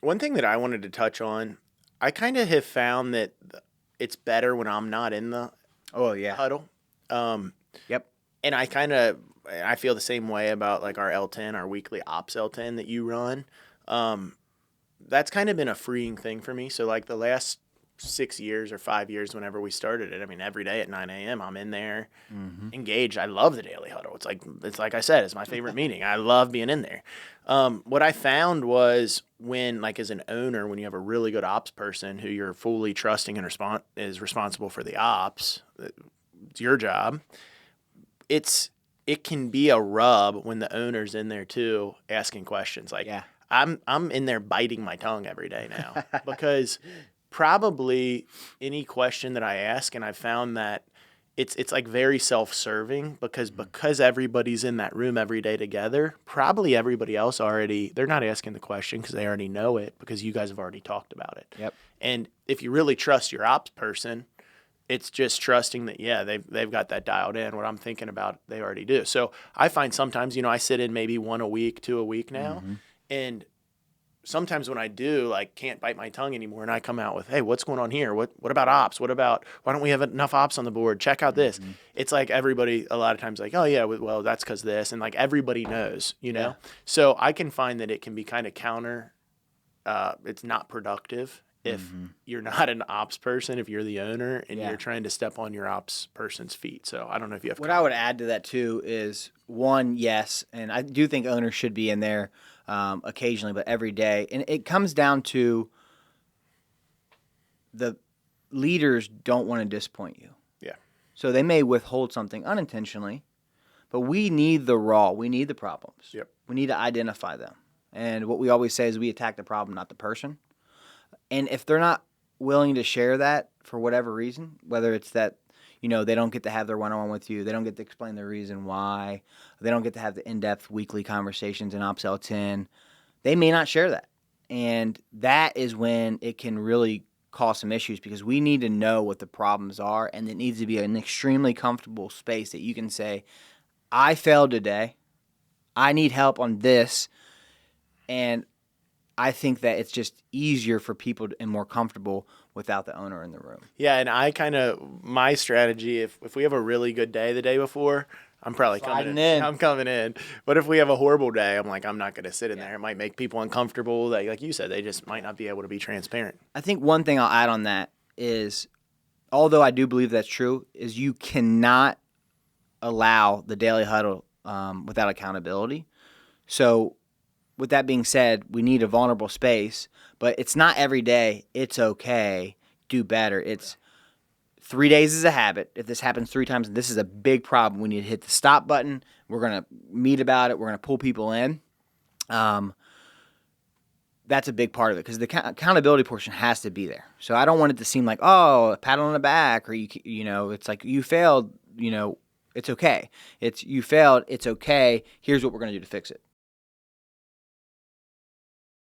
One thing that I wanted to touch on, I kind of have found that it's better when I'm not in the huddle. Yep. And I feel the same way about like our L10, our weekly ops L10 that you run. That's kind of been a freeing thing for me. So like the last 6 years or 5 years, whenever we started it, I mean, every day at 9 a.m. I'm in there engaged. I love the daily huddle. It's like I said, it's my favorite meeting. I love being in there. What I found was when, like as an owner, when you have a really good ops person who you're fully trusting and is responsible for the ops, it's your job. It can be a rub when the owner's in there too, asking questions. Like, I'm in there biting my tongue every day now because probably any question that I ask, and I found that it's like very self-serving because everybody's in that room every day together. Probably everybody else they're not asking the question because they already know it because you guys have already talked about it. Yep. And if you really trust your ops person, it's just trusting that, they've got that dialed in. What I'm thinking about, they already do. So I find sometimes, I sit in maybe 1 a week, 2 a week now. And sometimes when I do, like, can't bite my tongue anymore and I come out with, hey, what's going on here? What about ops? Why don't we have enough ops on the board? Check out this. It's like everybody a lot of times like, oh, yeah, well, that's because this. And, like, everybody knows, know? Yeah. So I can find that it can be kind of it's not productive if you're not an ops person, if you're the owner and you're trying to step on your ops person's feet. So I don't know if you have. What I would add to that too is one, yes, and I do think owners should be in there occasionally, but every day. And it comes down to the leaders don't want to disappoint you. Yeah. So they may withhold something unintentionally, but we need the raw. We need the problems. Yep. We need to identify them. And what we always say is we attack the problem, not the person. And if they're not willing to share that for whatever reason, whether it's that, they don't get to have their one-on-one with you, they don't get to explain the reason why, they don't get to have the in-depth weekly conversations in Ops L10, they may not share that. And that is when it can really cause some issues because we need to know what the problems are, and it needs to be an extremely comfortable space that you can say, I failed today, I need help on this, and I think that it's just easier for people and more comfortable without the owner in the room. Yeah, and my strategy, if we have a really good day the day before, I'm probably coming in. I'm coming in. But if we have a horrible day, I'm like, I'm not going to sit in there. It might make people uncomfortable. Like you said, they just might not be able to be transparent. I think one thing I'll add on that is, although I do believe that's true, is you cannot allow the daily huddle without accountability. So with that being said, we need a vulnerable space, but it's not every day. It's okay. Do better. It's 3 days is a habit. If this happens 3 times, and this is a big problem, we need to hit the stop button. We're going to meet about it. We're going to pull people in. That's a big part of it because the accountability portion has to be there. So I don't want it to seem like, oh, a pat on the back, or it's like you failed. It's okay. It's you failed. It's okay. Here's what we're going to do to fix it.